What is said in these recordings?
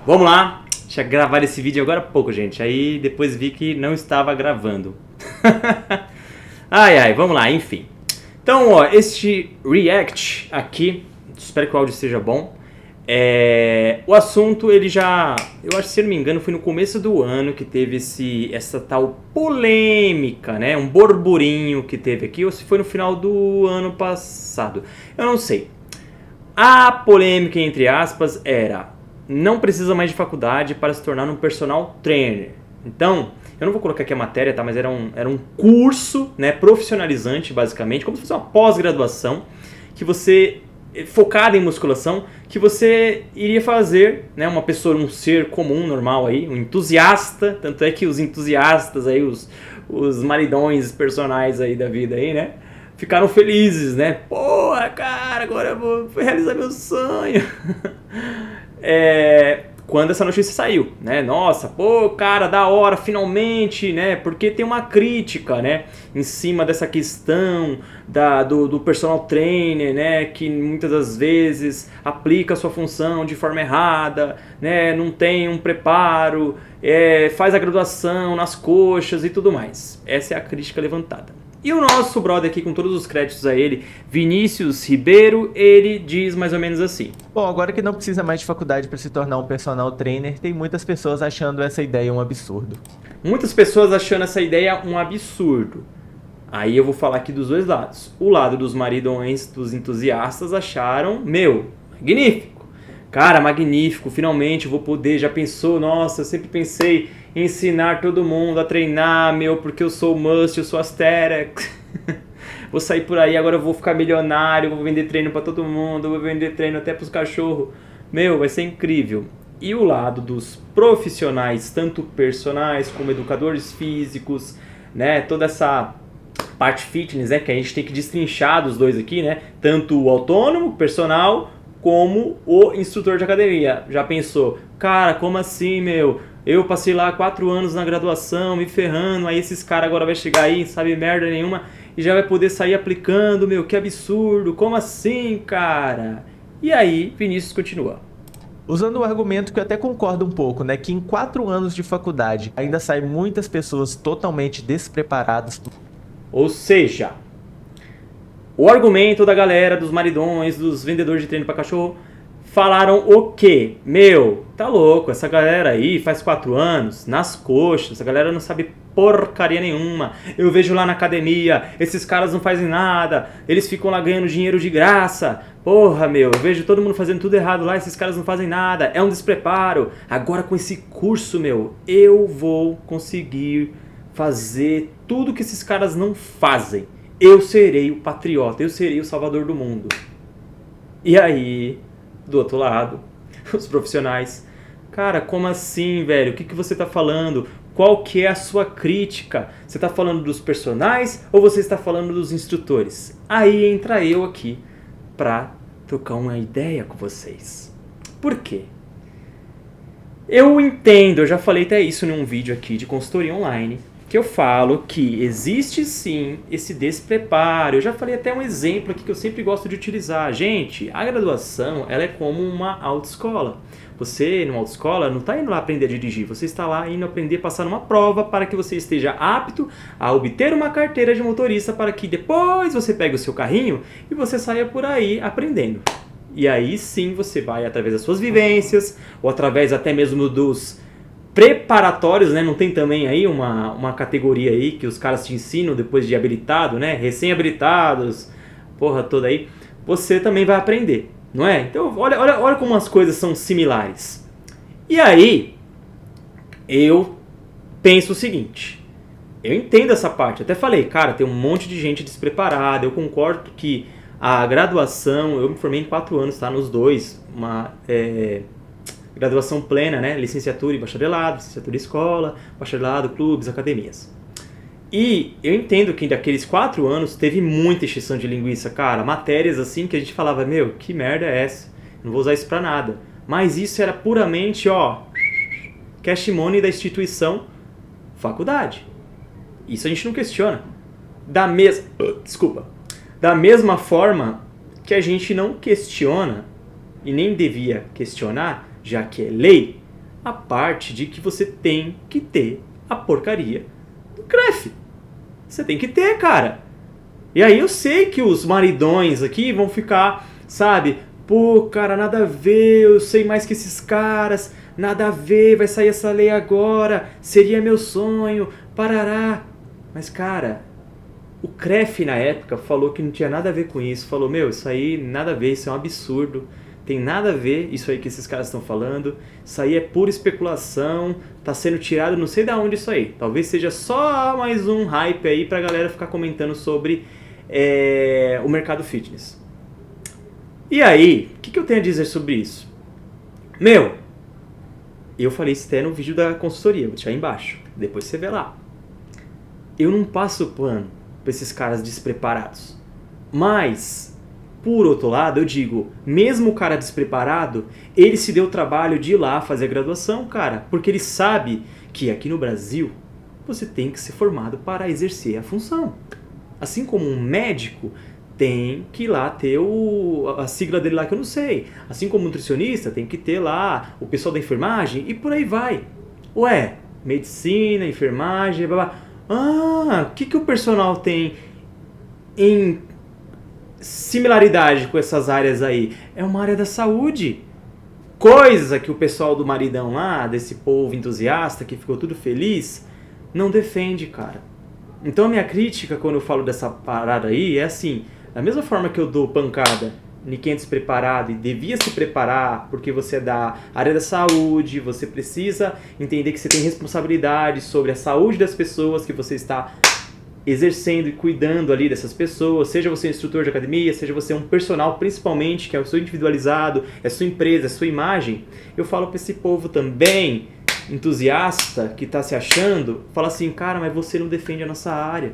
Vamos lá. Tinha gravado esse vídeo agora há pouco, gente. Aí depois vi que não estava gravando. Ai, vamos lá, enfim. Então, ó, este react aqui, espero que o áudio esteja bom. O assunto, ele já, eu acho que se não me engano, foi no começo do ano que teve essa tal polêmica, né? Um burburinho que teve aqui, ou se foi no final do ano passado. Eu não sei. A polêmica, entre aspas, era: não precisa mais de faculdade para se tornar um personal trainer. Então, eu não vou colocar aqui a matéria, tá? Mas era um curso, né, profissionalizante, basicamente, como se fosse uma pós-graduação, que você, focada em musculação, que você iria fazer, né, uma pessoa, um ser comum, normal aí, um entusiasta, tanto é que os entusiastas aí, os maridões personagens aí da vida aí, né, ficaram felizes, né? Porra, cara, agora eu vou realizar meu sonho. Quando essa notícia saiu, né? Nossa, pô, cara, da hora, finalmente, né? Porque tem uma crítica, né? Em cima dessa questão do personal trainer, né? Que muitas das vezes aplica a sua função de forma errada, né? Não tem um preparo, faz a graduação nas coxas e tudo mais. Essa é a crítica levantada. E o nosso brother aqui, com todos os créditos a ele, Vinícius Ribeiro, ele diz mais ou menos assim: bom, agora que não precisa mais de faculdade para se tornar um personal trainer, tem muitas pessoas achando essa ideia um absurdo. Muitas pessoas achando essa ideia um absurdo. Aí eu vou falar aqui dos dois lados. O lado dos maridões, dos entusiastas, acharam, magnífico. Cara, magnífico, finalmente eu vou poder, já pensou? Nossa, eu sempre pensei em ensinar todo mundo a treinar, porque eu sou o Must, eu sou Asterix. Vou sair por aí, agora eu vou ficar milionário, vou vender treino pra todo mundo, vou vender treino até pros cachorros. Vai ser incrível. E o lado dos profissionais, tanto personais como educadores físicos, né, toda essa parte fitness, né, que a gente tem que destrinchar dos dois aqui, né, tanto o autônomo, personal, como o instrutor de academia. Já pensou, cara, como assim, eu passei lá 4 anos na graduação, me ferrando, aí esses caras agora vai chegar aí, não sabe merda nenhuma, e já vai poder sair aplicando, que absurdo, como assim, cara? E aí, Vinícius continua. Usando o argumento que eu até concordo um pouco, né, que em 4 anos de faculdade ainda saem muitas pessoas totalmente despreparadas. Ou seja, o argumento da galera, dos maridões, dos vendedores de treino para cachorro, falaram o quê? Tá louco, essa galera aí faz 4 anos, nas coxas, essa galera não sabe porcaria nenhuma. Eu vejo lá na academia, esses caras não fazem nada, eles ficam lá ganhando dinheiro de graça. Porra, eu vejo todo mundo fazendo tudo errado lá, esses caras não fazem nada, é um despreparo. Agora com esse curso, eu vou conseguir fazer tudo que esses caras não fazem. Eu serei o patriota, eu serei o salvador do mundo. E aí, do outro lado, os profissionais: cara, como assim, velho? O que você tá falando? Qual que é a sua crítica? Você tá falando dos personagens ou você está falando dos instrutores? Aí entra eu aqui pra trocar uma ideia com vocês. Por quê? Eu entendo, eu já falei até isso num vídeo aqui de consultoria online, que eu falo que existe sim esse despreparo. Eu já falei até um exemplo aqui que eu sempre gosto de utilizar. Gente, a graduação, ela é como uma autoescola. Você, numa autoescola, não está indo lá aprender a dirigir, você está lá indo aprender a passar numa prova para que você esteja apto a obter uma carteira de motorista, para que depois você pegue o seu carrinho e você saia por aí aprendendo. E aí sim você vai, através das suas vivências, ou através até mesmo dos preparatórios, né? Não tem também aí uma categoria aí que os caras te ensinam depois de habilitado, né? Recém-habilitados, porra toda aí. Você também vai aprender, não é? Então olha como as coisas são similares. E aí, eu penso o seguinte: eu entendo essa parte, até falei, cara, tem um monte de gente despreparada, eu concordo que a graduação, eu me formei em 4 anos, tá? Nos dois, graduação plena, né? Licenciatura e bacharelado, licenciatura e escola, bacharelado, clubes, academias. E eu entendo que daqueles 4 anos teve muita exceção de linguiça, cara. Matérias assim que a gente falava, que merda é essa? Não vou usar isso pra nada. Mas isso era puramente, cash money da instituição faculdade. Isso a gente não questiona. Da mesma forma que a gente não questiona, e nem devia questionar, já que é lei, a parte de que você tem que ter a porcaria do CREF. Você tem que ter, cara. E aí eu sei que os maridões aqui vão ficar, sabe? Pô, cara, nada a ver, eu sei mais que esses caras, nada a ver, vai sair essa lei agora, seria meu sonho, parará. Mas, cara, o CREF na época falou que não tinha nada a ver com isso, falou, meu, isso aí nada a ver, isso é um absurdo, tem nada a ver isso aí que esses caras estão falando, isso aí é pura especulação, tá sendo tirado não sei de onde isso aí, talvez seja só mais um hype aí pra galera ficar comentando sobre o mercado fitness. E aí, o que eu tenho a dizer sobre isso? Meu, eu falei isso até no vídeo da consultoria, vou deixar aí embaixo, depois você vê lá. Eu não passo pano pra esses caras despreparados. Mas, por outro lado, eu digo, mesmo o cara despreparado, ele se deu o trabalho de ir lá fazer a graduação, cara, porque ele sabe que aqui no Brasil você tem que ser formado para exercer a função. Assim como um médico tem que ir lá ter a sigla dele lá que eu não sei. Assim como um nutricionista tem que ter lá o pessoal da enfermagem e por aí vai. Ué, medicina, enfermagem, blá blá. Ah, o que o personal tem em similaridade com essas áreas aí? É uma área da saúde. Coisa que o pessoal do maridão lá, desse povo entusiasta que ficou tudo feliz, não defende, cara. Então a minha crítica quando eu falo dessa parada aí é assim, da mesma forma que eu dou pancada em quem é despreparado e devia se preparar porque você é da área da saúde, você precisa entender que você tem responsabilidade sobre a saúde das pessoas que você está exercendo e cuidando ali dessas pessoas, seja você um instrutor de academia, seja você um personal principalmente, que é o seu individualizado, é sua empresa, é sua imagem, eu falo para esse povo também, entusiasta, que está se achando, fala assim, cara, mas você não defende a nossa área.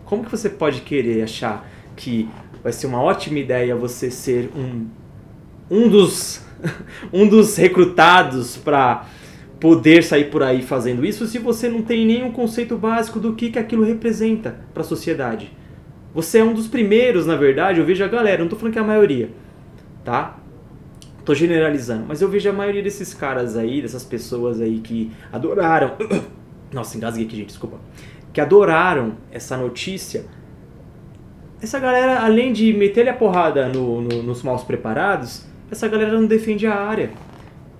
Como que você pode querer achar que vai ser uma ótima ideia você ser um dos recrutados para poder sair por aí fazendo isso se você não tem nenhum conceito básico do que aquilo representa para a sociedade? Você é um dos primeiros, na verdade, eu vejo a galera, não estou falando que é a maioria, tá? Tô generalizando, mas eu vejo a maioria desses caras aí, dessas pessoas aí que adoraram... Nossa, engasguei aqui, gente, desculpa. Que adoraram essa notícia. Essa galera, além de meter-lhe a porrada nos maus preparados, essa galera não defende a área.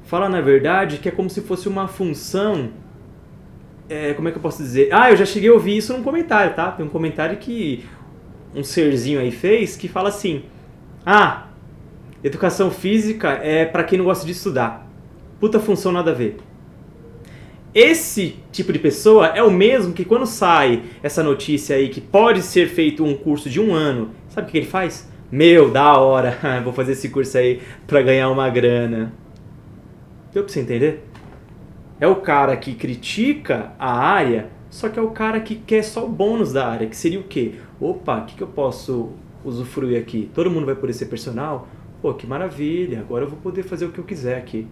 Fala, na verdade, que é como se fosse uma função... como é que eu posso dizer? Ah, eu já cheguei a ouvir isso num comentário, tá? Tem um comentário que um serzinho aí fez que fala assim... Ah... Educação física é pra quem não gosta de estudar. Puta função nada a ver. Esse tipo de pessoa é o mesmo que quando sai essa notícia aí que pode ser feito um curso de 1 ano, sabe o que ele faz? Meu, da hora, vou fazer esse curso aí pra ganhar uma grana. Deu pra você entender? É o cara que critica a área, só que é o cara que quer só o bônus da área, que seria o quê? Opa, o que eu posso usufruir aqui? Todo mundo vai poder ser personal? Pô, que maravilha, agora eu vou poder fazer o que eu quiser aqui.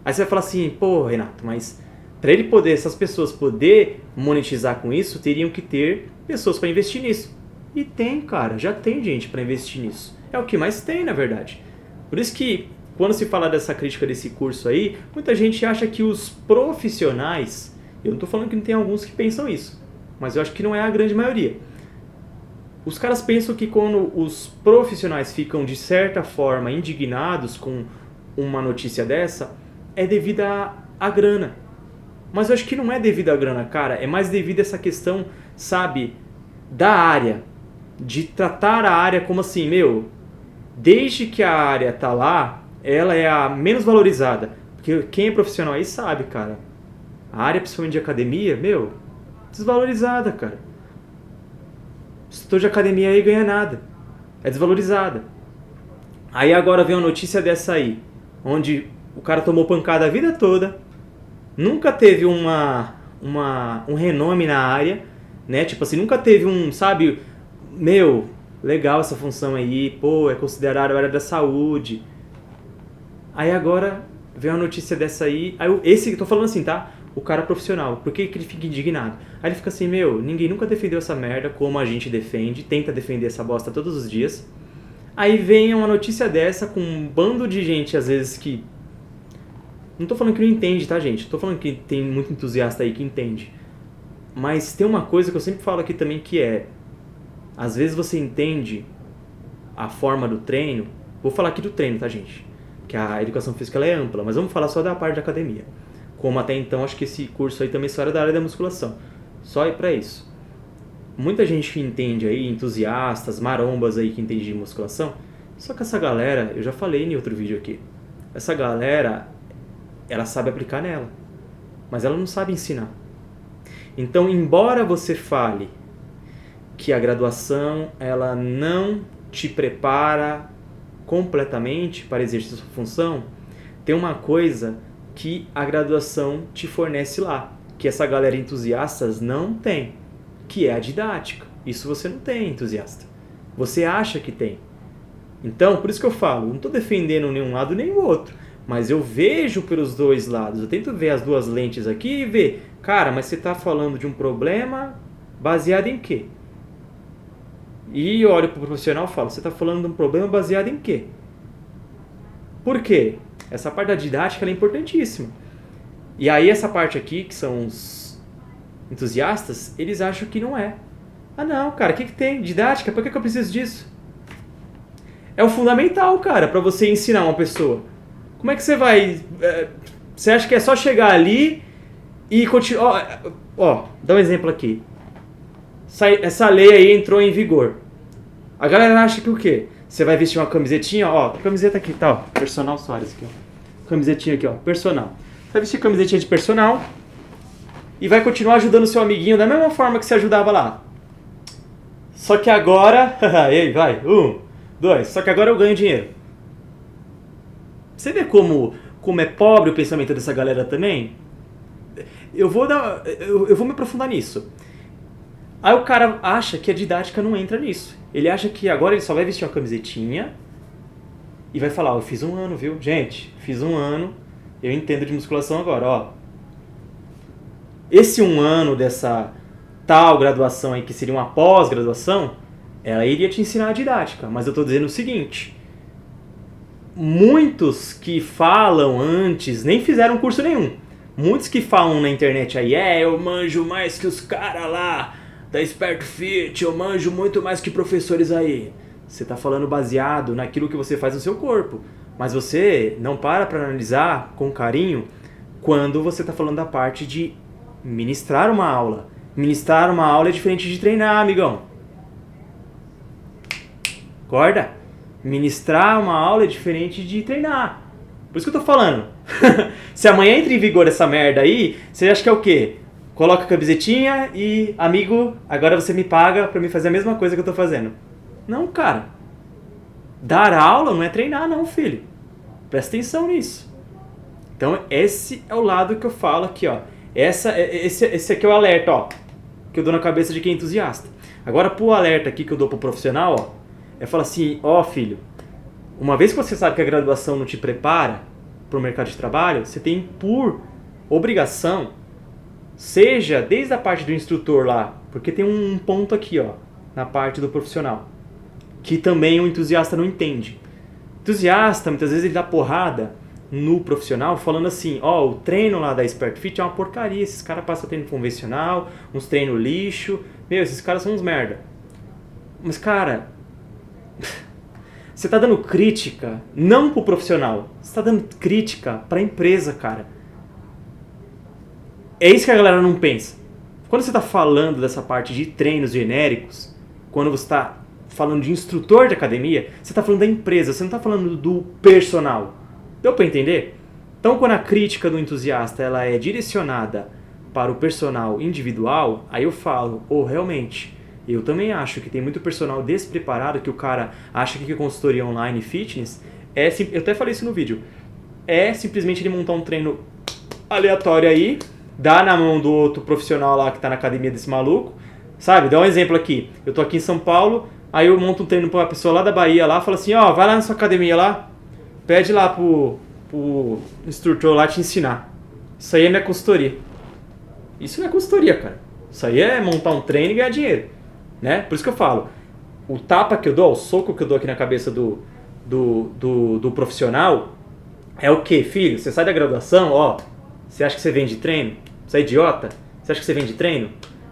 Aí você vai falar assim, pô, Renato, mas para ele poder, essas pessoas poder monetizar com isso, teriam que ter pessoas para investir nisso. E tem, cara, já tem gente para investir nisso. É o que mais tem, na verdade. Por isso que, quando se fala dessa crítica desse curso aí, muita gente acha que os profissionais, eu não tô falando que não tem alguns que pensam isso, mas eu acho que não é a grande maioria. Os caras pensam que quando os profissionais ficam, de certa forma, indignados com uma notícia dessa, é devido à grana. Mas eu acho que não é devido à grana, cara. É mais devido a essa questão, sabe, da área. De tratar a área como assim, meu, desde que a área tá lá, ela é a menos valorizada. Porque quem é profissional aí sabe, cara. A área, principalmente de academia, meu, desvalorizada, cara. O setor de academia aí ganha nada. É desvalorizada. Aí agora vem uma notícia dessa aí, onde o cara tomou pancada a vida toda, nunca teve um renome na área, né? Tipo assim, nunca teve sabe, meu, legal essa função aí, pô, é considerado a área da saúde. Aí agora vem uma notícia dessa aí, esse que eu tô falando assim, tá? O cara profissional, por que ele fica indignado? Aí ele fica assim, meu, ninguém nunca defendeu essa merda como a gente defende, tenta defender essa bosta todos os dias. Aí vem uma notícia dessa com um bando de gente, às vezes, que Não tô falando que não entende, tá, gente? Tô falando que tem muito entusiasta aí que entende. Mas tem uma coisa que eu sempre falo aqui também que é... Às vezes você entende a forma do treino... Vou falar aqui do treino, tá, gente? Que a educação física ela é ampla, mas vamos falar só da parte da academia. Como até então, acho que esse curso aí também só era da área da musculação. Só ir pra isso. Muita gente que entende aí, entusiastas, marombas aí que entende de musculação. Só que essa galera, eu já falei em outro vídeo aqui. Essa galera, ela sabe aplicar nela. Mas ela não sabe ensinar. Então, embora você fale que a graduação, ela não te prepara completamente para exercer sua função, tem uma coisa que a graduação te fornece lá, que essa galera entusiastas não tem, que é a didática. Isso você não tem, entusiasta. Você acha que tem. Então, por isso que eu falo, não estou defendendo nenhum lado nem o outro, mas eu vejo pelos dois lados, eu tento ver as duas lentes aqui e ver, cara, mas você está falando de um problema baseado em quê? E eu olho para o profissional e falo, você está falando de um problema baseado em quê? Por quê? Essa parte da didática ela é importantíssima. E aí essa parte aqui, que são os entusiastas, eles acham que não é. Ah não, cara, o que tem? Didática? Por que eu preciso disso? É o fundamental, cara, para você ensinar uma pessoa. Como é que você vai... Você acha que é só chegar ali e continuar... Ó, dá um exemplo aqui. Essa lei aí entrou em vigor. A galera acha que o quê? Você vai vestir uma camisetinha, ó, camiseta aqui, tá, ó, Personal Soares aqui, ó. Camisetinha aqui, ó, personal. Você vai vestir camisetinha de personal e vai continuar ajudando o seu amiguinho da mesma forma que você ajudava lá. Só que agora, ei, vai, 1, 2, só que agora eu ganho dinheiro. Você vê como é pobre o pensamento dessa galera também? Eu vou me aprofundar nisso. Aí o cara acha que a didática não entra nisso. Ele acha que agora ele só vai vestir uma camisetinha e vai falar, eu fiz 1 ano, viu? Gente, fiz 1 ano, eu entendo de musculação agora, ó. Esse 1 ano dessa tal graduação aí, que seria uma pós-graduação, ela iria te ensinar a didática. Mas eu tô dizendo o seguinte, muitos que falam antes nem fizeram curso nenhum. Muitos que falam na internet aí, eu manjo mais que os caras lá da Expert Fit, eu manjo muito mais que professores aí. Você está falando baseado naquilo que você faz no seu corpo, mas você não para analisar com carinho quando você está falando da parte de ministrar uma aula. Ministrar uma aula é diferente de treinar, amigão. Concorda? Ministrar uma aula é diferente de treinar. Por isso que eu tô falando. Se amanhã entra em vigor essa merda aí, você acha que é o quê? Coloca a camisetinha e, amigo, agora você me paga pra me fazer a mesma coisa que eu tô fazendo. Não, cara. Dar aula não é treinar, não, filho. Presta atenção nisso. Então, esse é o lado que eu falo aqui, ó. Esse aqui é o alerta, ó. Que eu dou na cabeça de quem é entusiasta. Agora, pro alerta aqui que eu dou pro profissional, ó. É falar assim, ó, filho. Uma vez que você sabe que a graduação não te prepara pro mercado de trabalho, você tem por obrigação... Seja desde a parte do instrutor lá, porque tem um ponto aqui, ó, na parte do profissional, que também o entusiasta não entende. O entusiasta, muitas vezes, ele dá porrada no profissional, falando assim, ó, o treino lá da Expert Fit é uma porcaria, esses caras passam treino convencional, uns treinos lixo, meu, esses caras são uns merda. Mas, cara, você tá dando crítica, não pro profissional, você tá dando crítica pra empresa, cara. É isso que a galera não pensa. Quando você está falando dessa parte de treinos genéricos, quando você está falando de instrutor de academia, você está falando da empresa, você não está falando do personal. Deu para entender? Então, quando a crítica do entusiasta ela é direcionada para o personal individual, aí eu falo, realmente, eu também acho que tem muito personal despreparado, que o cara acha que consultoria online fitness, eu até falei isso no vídeo, é simplesmente ele montar um treino aleatório aí, dá na mão do outro profissional lá que tá na academia desse maluco, sabe? Dá um exemplo aqui. Eu tô aqui em São Paulo, aí eu monto um treino pra uma pessoa lá da Bahia lá, fala assim, vai lá na sua academia lá, pede lá pro instrutor lá te ensinar. Isso aí é minha consultoria. Isso não é consultoria, cara. Isso aí é montar um treino e ganhar dinheiro, né? Por isso que eu falo, o tapa que eu dou, o soco que eu dou aqui na cabeça do profissional, É o quê, filho? Você sai da graduação, ó, você acha que você vende treino? Você é idiota? Você acha que você vende treino?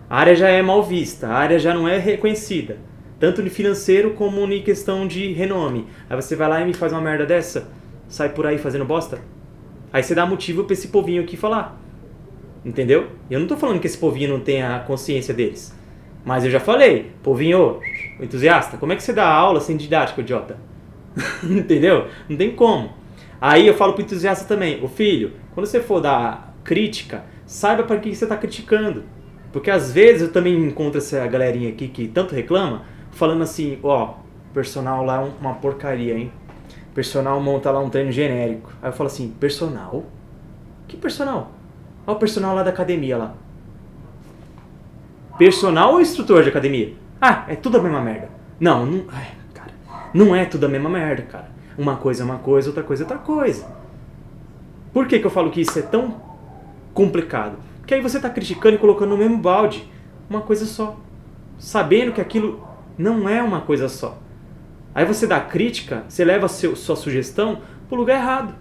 A área já é mal vista, a área já não é reconhecida. Tanto no financeiro como em questão de renome. Aí você vai lá e me faz uma merda dessa, sai por aí fazendo bosta. Aí você dá motivo pra esse povinho aqui falar. Entendeu? Eu não tô falando que esse povinho não tenha a consciência deles. Mas eu já falei, povinho, entusiasta, como é que você dá aula sem didática, idiota? Entendeu? Não tem como. Aí eu falo pro entusiasta também, ô filho, quando você for dar crítica, saiba para que você tá criticando. Porque às vezes eu também encontro essa galerinha aqui que tanto reclama, falando assim, ó, personal lá é uma porcaria, hein? Personal monta lá um treino genérico. Aí eu falo assim, personal? Que personal? Olha o personal lá da academia lá. Personal ou instrutor de academia? Ah, é tudo a mesma merda. Não, ai, cara, não é tudo a mesma merda, cara. Uma coisa é uma coisa, outra coisa é outra coisa. Por que eu falo que isso é tão complicado? Porque aí você tá criticando e colocando no mesmo balde uma coisa só. Sabendo que aquilo não é uma coisa só. Aí você dá crítica, você leva a sua sugestão pro lugar errado.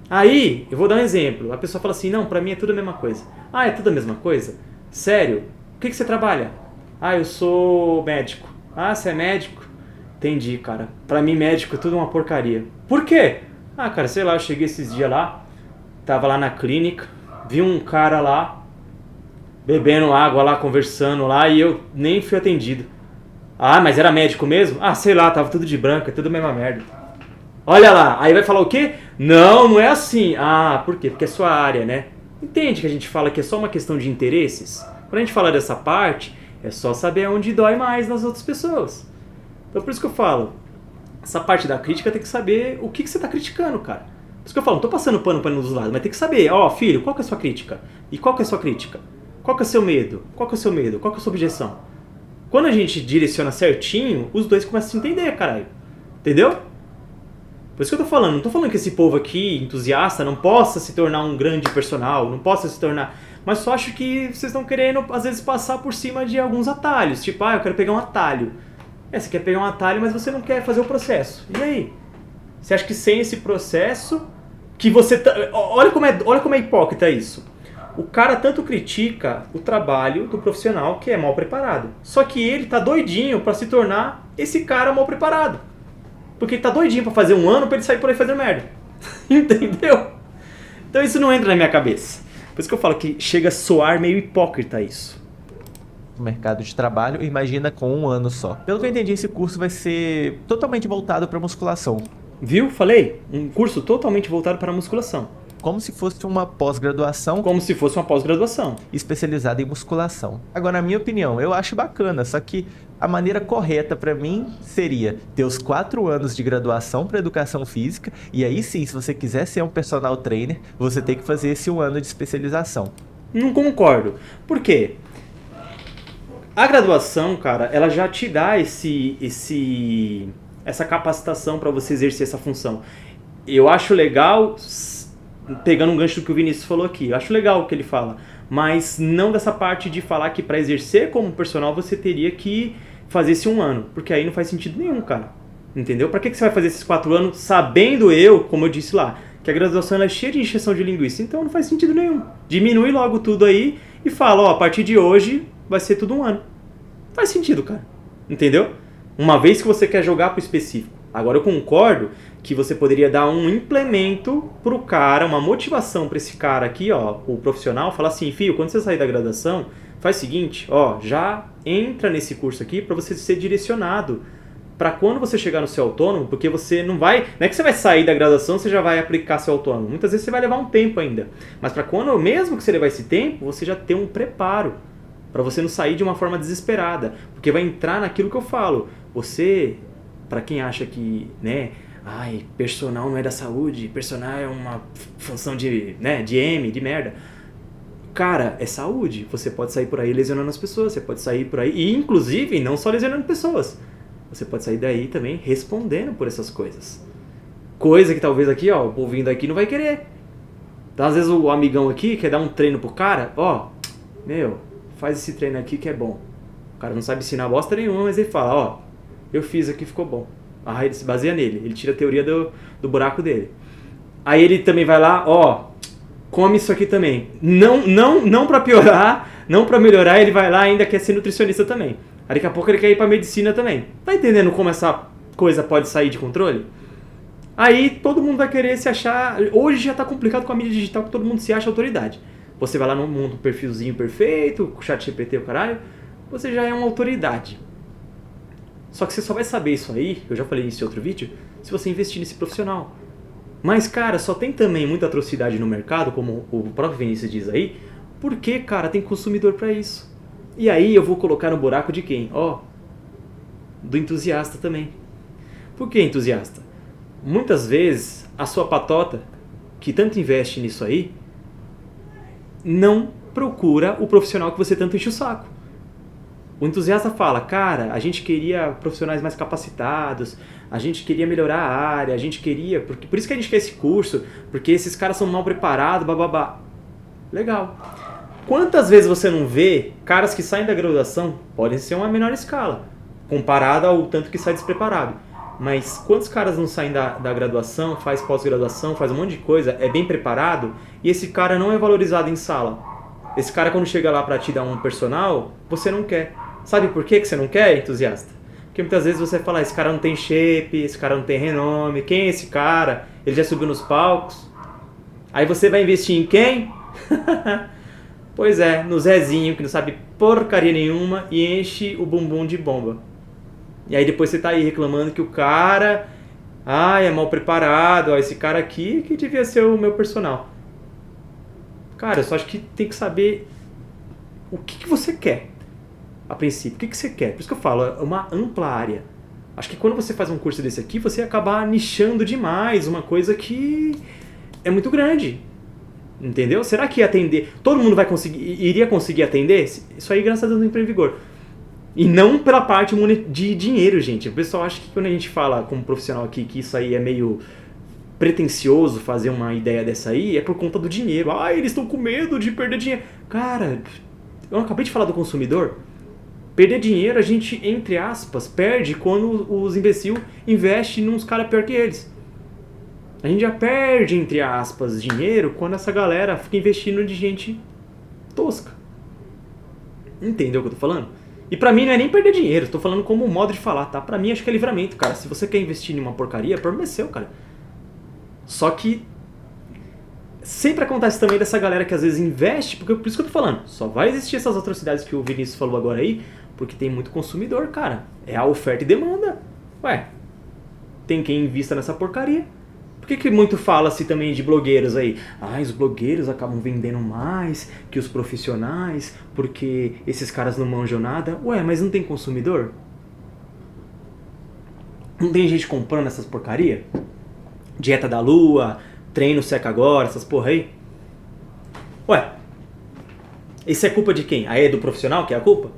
Aí, eu vou dar um exemplo. A pessoa fala assim, não, pra mim é tudo a mesma coisa. Ah, é tudo a mesma coisa? Sério? O que você trabalha? Ah, eu sou médico. Ah, você é médico? Entendi, cara. Pra mim, médico é tudo uma porcaria. Por quê? Ah, cara, sei lá, eu cheguei esses dias lá, tava lá na clínica, vi um cara lá, bebendo água lá, conversando lá, e eu nem fui atendido. Ah, mas era médico mesmo? Ah, sei lá, tava tudo de branco, é tudo a mesma merda. Olha lá, aí vai falar o quê? Não, não é assim. Ah, por quê? Porque é sua área, né? Entende que a gente fala que é só uma questão de interesses? Quando a gente fala dessa parte, é só saber onde dói mais nas outras pessoas. Então por isso que eu falo, essa parte da crítica tem que saber o que você tá criticando, cara. Por isso que eu falo, não tô passando pano para nenhum dos lados, mas tem que saber, ó, filho, qual que é a sua crítica? E qual que é a sua crítica? Qual que é o seu medo? Qual que é o seu medo? Qual que é a sua objeção? Quando a gente direciona certinho, os dois começam a se entender, caralho. Entendeu? Por isso que eu tô falando, não tô falando que esse povo aqui, entusiasta, não possa se tornar um grande personal, não possa se tornar... Mas só acho que vocês estão querendo, às vezes, passar por cima de alguns atalhos. Tipo, ah, eu quero pegar um atalho. Você quer pegar um atalho, mas você não quer fazer o processo. E aí? Você acha que sem esse processo, que você... Olha como é hipócrita isso. O cara tanto critica o trabalho do profissional que é mal preparado. Só que ele tá doidinho pra se tornar esse cara mal preparado. Porque ele tá doidinho pra fazer um ano pra ele sair por aí fazendo merda. Entendeu? Então isso não entra na minha cabeça. Por isso que eu falo que chega a soar meio hipócrita isso. O mercado de trabalho, imagina com um ano só. Pelo que eu entendi, esse curso vai ser totalmente voltado para musculação. Viu? Falei? Um curso totalmente voltado para a musculação. Como se fosse uma pós-graduação. Como se fosse uma pós-graduação. Especializada em musculação. Agora, na minha opinião, eu acho bacana, só que a maneira correta para mim seria ter os 4 anos de graduação para educação física, e aí sim, se você quiser ser um personal trainer, você tem que fazer esse 1 ano de especialização. Não concordo. Por quê? A graduação, cara, ela já te dá essa capacitação para você exercer essa função. Eu acho legal, pegando um gancho do que o Vinícius falou aqui, eu acho legal o que ele fala, mas não dessa parte de falar que para exercer como personal você teria que fazer esse 1 ano, porque aí não faz sentido nenhum, cara. Entendeu? Para que você vai fazer esses 4 anos sabendo como eu disse lá, que a graduação ela é cheia de encheção de linguiça, então não faz sentido nenhum. Diminui logo tudo aí e fala, ó, a partir de hoje vai ser tudo 1 ano. Faz sentido, cara. Entendeu? Uma vez que você quer jogar pro específico. Agora eu concordo que você poderia dar um implemento pro cara, uma motivação para esse cara aqui, ó, o profissional, falar assim, filho, quando você sair da graduação, faz o seguinte, ó, já entra nesse curso aqui para você ser direcionado para quando você chegar no seu autônomo, porque você não é que você vai sair da graduação, você já vai aplicar seu autônomo. Muitas vezes você vai levar um tempo ainda. Mas para quando, mesmo que você levar esse tempo, você já ter um preparo para você não sair de uma forma desesperada, porque vai entrar naquilo que eu falo. Você, para quem acha que, né, ai, personal não é da saúde, personal é uma função de merda. Cara, é saúde. Você pode sair por aí lesionando as pessoas, você pode sair por aí, e inclusive não só lesionando pessoas. Você pode sair daí também respondendo por essas coisas. Coisa que talvez aqui, ó, o povinho daqui não vai querer. Então, às vezes o amigão aqui quer dar um treino pro cara, ó, faz esse treino aqui que é bom. O cara não sabe ensinar bosta nenhuma, mas ele fala, ó, eu fiz aqui, ficou bom. Aí ele se baseia nele, ele tira a teoria do buraco dele. Aí ele também vai lá, ó, come isso aqui também. Não pra piorar, não pra melhorar, ele vai lá e ainda quer ser nutricionista também. Aí daqui a pouco ele quer ir pra medicina também. Tá entendendo como essa coisa pode sair de controle? Aí todo mundo vai querer se achar... Hoje já tá complicado com a mídia digital, que todo mundo se acha autoridade. Você vai lá no mundo perfilzinho perfeito, com o chat GPT, o caralho, você já é uma autoridade. Só que você só vai saber isso aí, eu já falei isso em outro vídeo, se você investir nesse profissional. Mas, cara, só tem também muita atrocidade no mercado, como o próprio Vinícius diz aí, porque, cara, tem consumidor pra isso. E aí eu vou colocar no buraco de quem? Ó, do entusiasta também. Por que entusiasta? Muitas vezes a sua patota, que tanto investe nisso aí, não procura o profissional que você tanto enche o saco. O entusiasta fala, cara, a gente queria profissionais mais capacitados, a gente queria melhorar a área, a gente queria... Por isso que a gente quer esse curso, porque esses caras são mal preparados, bababá. Legal. Quantas vezes você não vê caras que saem da graduação, podem ser uma menor escala, comparada ao tanto que sai despreparado. Mas quantos caras não saem da graduação, faz pós-graduação, faz um monte de coisa, é bem preparado, e esse cara não é valorizado em sala. Esse cara quando chega lá pra te dar um personal, você não quer. Sabe por que você não quer, entusiasta? Porque muitas vezes você fala, esse cara não tem shape, esse cara não tem renome, quem é esse cara? Ele já subiu nos palcos. Aí você vai investir em quem? Pois é, no Zezinho, que não sabe porcaria nenhuma e enche o bumbum de bomba. E aí depois você tá aí reclamando que o cara, é mal preparado, ó, esse cara aqui que devia ser o meu personal. Cara, eu só acho que tem que saber o que você quer, a princípio. O que você quer? Por isso que eu falo, é uma ampla área. Acho que quando você faz um curso desse aqui, você acaba nichando demais uma coisa que é muito grande. Entendeu? Será que atender... Todo mundo iria conseguir atender? Isso aí, graças a Deus, não entra em vigor. E não pela parte de dinheiro, gente. O pessoal acha que quando a gente fala como profissional aqui que isso aí é meio pretencioso fazer uma ideia dessa aí, é por conta do dinheiro. Eles estão com medo de perder dinheiro. Cara, eu acabei de falar do consumidor. Perder dinheiro a gente, entre aspas, perde quando os imbecil investem nos caras pior que eles. A gente já perde, entre aspas, dinheiro quando essa galera fica investindo de gente tosca. Entendeu o que eu tô falando? E pra mim não é nem perder dinheiro, estou falando como modo de falar, tá? Pra mim acho que é livramento, cara. Se você quer investir em uma porcaria, problema é seu, cara. Só que sempre acontece também dessa galera que às vezes investe, porque por isso que eu tô falando, só vai existir essas atrocidades que o Vinícius falou agora aí, porque tem muito consumidor, cara. É a oferta e demanda. Ué, tem quem invista nessa porcaria. Por que muito fala-se também de blogueiros aí? Os blogueiros acabam vendendo mais que os profissionais, porque esses caras não manjam nada. Ué, mas não tem consumidor? Não tem gente comprando essas porcaria? Dieta da lua, treino seca agora, essas porra aí? Ué, isso é culpa de quem? Aí é do profissional que é a culpa?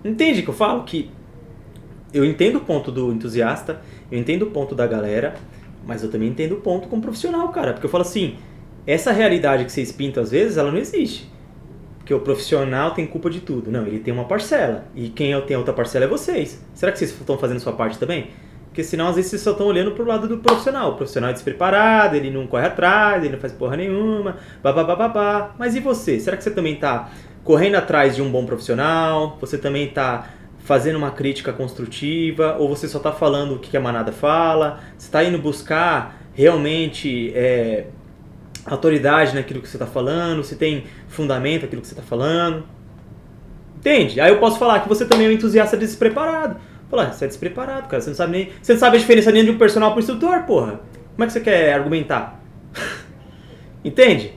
Entende que eu falo? Que eu entendo o ponto do entusiasta, eu entendo o ponto da galera, mas eu também entendo o ponto como profissional, cara. Porque eu falo assim, essa realidade que vocês pintam às vezes, ela não existe. Porque o profissional tem culpa de tudo. Não, ele tem uma parcela. E quem tem outra parcela é vocês. Será que vocês estão fazendo sua parte também? Porque senão às vezes vocês só estão olhando pro lado do profissional. O profissional é despreparado, ele não corre atrás, ele não faz porra nenhuma, babá. Mas e você? Será que você também tá correndo atrás de um bom profissional? Você também tá fazendo uma crítica construtiva, ou você só está falando o que a manada fala, você está indo buscar realmente autoridade naquilo que você está falando, se tem fundamento naquilo que você está falando. Entende? Aí eu posso falar que você também é um entusiasta despreparado. Falar, você é despreparado, cara, você não sabe a diferença nem de um personal para um instrutor, porra. Como é que você quer argumentar? Entende?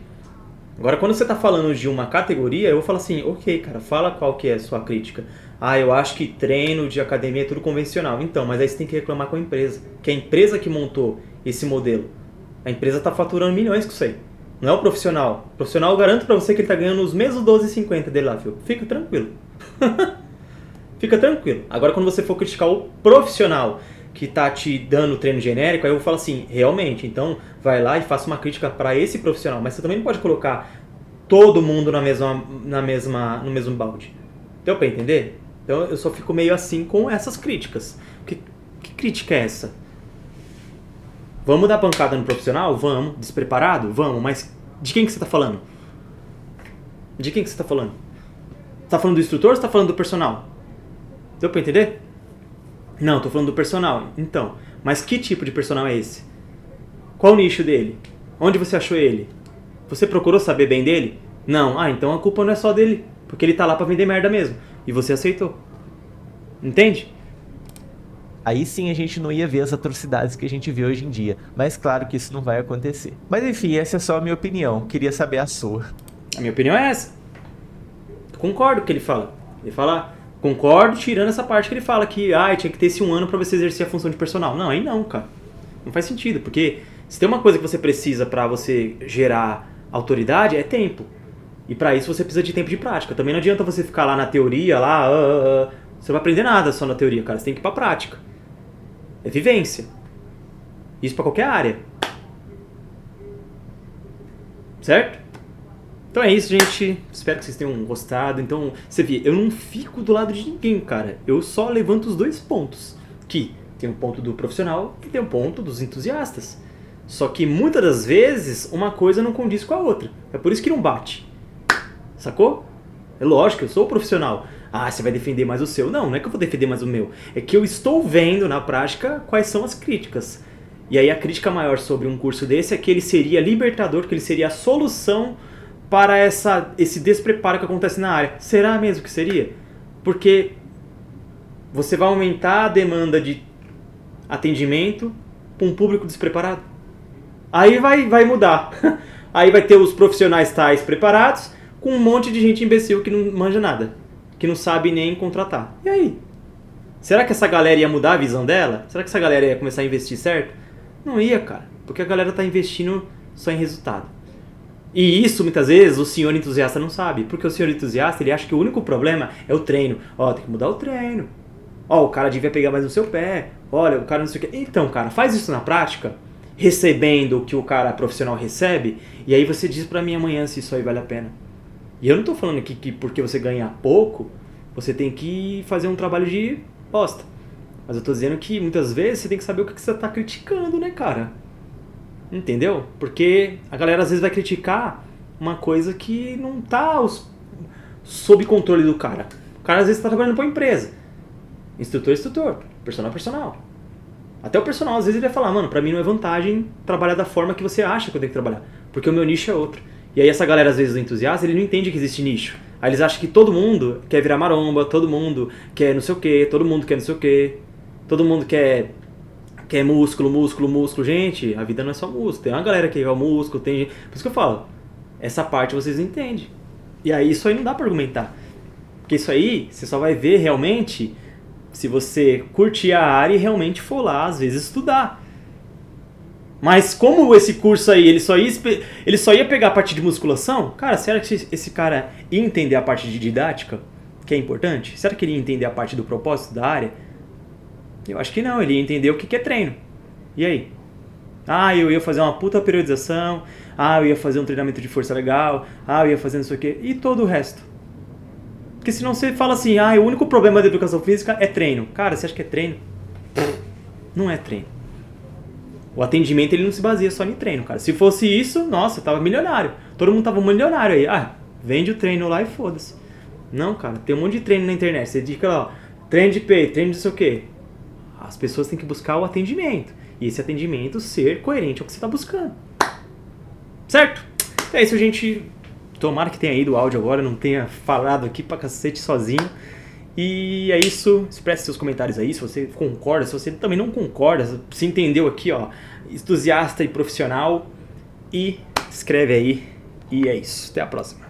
Agora, quando você está falando de uma categoria, eu vou falar assim, ok, cara, fala qual que é a sua crítica. Eu acho que treino de academia é tudo convencional. Então, mas aí você tem que reclamar com a empresa. Que é a empresa que montou esse modelo. A empresa está faturando milhões com isso aí. Não é o profissional. O profissional, eu garanto pra você que ele tá ganhando os mesmos 12,50 dele lá, filho. Fica tranquilo. Fica tranquilo. Agora, quando você for criticar o profissional que tá te dando treino genérico, aí eu falo assim, realmente, então vai lá e faça uma crítica para esse profissional. Mas você também não pode colocar todo mundo no mesmo balde. Deu pra entender? Então eu só fico meio assim com essas críticas. Que crítica é essa? Vamos dar pancada no profissional? Vamos. Despreparado? Vamos. Mas de quem que você tá falando? De quem que você tá falando? Você tá falando do instrutor ou você tá falando do personal? Deu pra entender? Não, tô falando do personal. Então, mas que tipo de personal é esse? Qual o nicho dele? Onde você achou ele? Você procurou saber bem dele? Não. Ah, então a culpa não é só dele, porque ele tá lá pra vender merda mesmo. E você aceitou. Entende? Aí sim a gente não ia ver as atrocidades que a gente vê hoje em dia. Mas claro que isso não vai acontecer. Mas enfim, essa é só a minha opinião. Queria saber a sua. A minha opinião é essa. Eu concordo com o que ele fala. Ele fala, concordo tirando essa parte que ele fala que tinha que ter esse 1 ano pra você exercer a função de personal. Não, aí não, cara. Não faz sentido, porque se tem uma coisa que você precisa pra você gerar autoridade, é tempo. E pra isso você precisa de tempo de prática. Também não adianta você ficar lá na teoria, você não vai aprender nada só na teoria, cara. Você tem que ir pra prática. É vivência. Isso pra qualquer área. Certo? Então é isso, gente. Espero que vocês tenham gostado. Então, você vê, eu não fico do lado de ninguém, cara. Eu só levanto os 2 pontos. Que tem um ponto do profissional e tem um ponto dos entusiastas. Só que muitas das vezes uma coisa não condiz com a outra. É por isso que não bate. Sacou? É lógico, eu sou o profissional. Ah, você vai defender mais o seu. Não, não é que eu vou defender mais o meu. É que eu estou vendo na prática quais são as críticas. E aí a crítica maior sobre um curso desse é que ele seria libertador, que ele seria a solução para esse despreparo que acontece na área. Será mesmo que seria? Porque você vai aumentar a demanda de atendimento para um público despreparado. Aí vai mudar. Aí vai ter os profissionais tais preparados com um monte de gente imbecil que não manja nada, que não sabe nem contratar. E aí? Será que essa galera ia mudar a visão dela? Será que essa galera ia começar a investir certo? Não ia, cara. Porque a galera tá investindo só em resultado. E isso, muitas vezes, o senhor entusiasta não sabe. Porque o senhor entusiasta, ele acha que o único problema é o treino. Tem que mudar o treino. O cara devia pegar mais no seu pé. Olha, o cara não sei o quê. Então, cara, faz isso na prática, recebendo o que o cara profissional recebe, e aí você diz pra mim amanhã se isso aí vale a pena. E eu não tô falando aqui que porque você ganha pouco, você tem que fazer um trabalho de bosta. Mas eu tô dizendo que muitas vezes você tem que saber o que você tá criticando, né, cara? Entendeu? Porque a galera às vezes vai criticar uma coisa que não tá sob controle do cara. O cara às vezes tá trabalhando pra uma empresa. Instrutor, personal. Até o personal às vezes ele vai falar, mano, pra mim não é vantagem trabalhar da forma que você acha que eu tenho que trabalhar. Porque o meu nicho é outro. E aí essa galera às vezes do entusiasta, ele não entende que existe nicho. Aí eles acham que todo mundo quer virar maromba, todo mundo quer não sei o que, todo mundo quer não sei o que, todo mundo quer músculo. Gente, a vida não é só músculo. Tem uma galera que quer o músculo, tem gente... Por isso que eu falo, essa parte vocês não entendem. E aí isso aí não dá pra argumentar. Porque isso aí você só vai ver realmente se você curtir a área e realmente for lá, às vezes, estudar. Mas como esse curso aí, ele só ia pegar a parte de musculação, cara, será que esse cara ia entender a parte de didática, que é importante? Será que ele ia entender a parte do propósito da área? Eu acho que não, ele ia entender o que é treino. E aí? Eu ia fazer uma puta periodização, eu ia fazer um treinamento de força legal, eu ia fazer não sei o quê, e todo o resto. Porque senão você fala assim, o único problema da educação física é treino. Cara, você acha que é treino? Não é treino. O atendimento ele não se baseia só em treino, cara. Se fosse isso, nossa, tava milionário. Todo mundo tava milionário aí. Vende o treino lá e foda-se. Não, cara, tem um monte de treino na internet. Você diz lá, treino de peito, treino de não sei o quê. As pessoas têm que buscar o atendimento. E esse atendimento ser coerente ao que você tá buscando. Certo? É isso, gente. Tomara que tenha ido o áudio agora, não tenha falado aqui pra cacete sozinho. E é isso, expresse seus comentários aí, se você concorda, se você também não concorda, se entendeu aqui, entusiasta e profissional, e escreve aí, e é isso, até a próxima.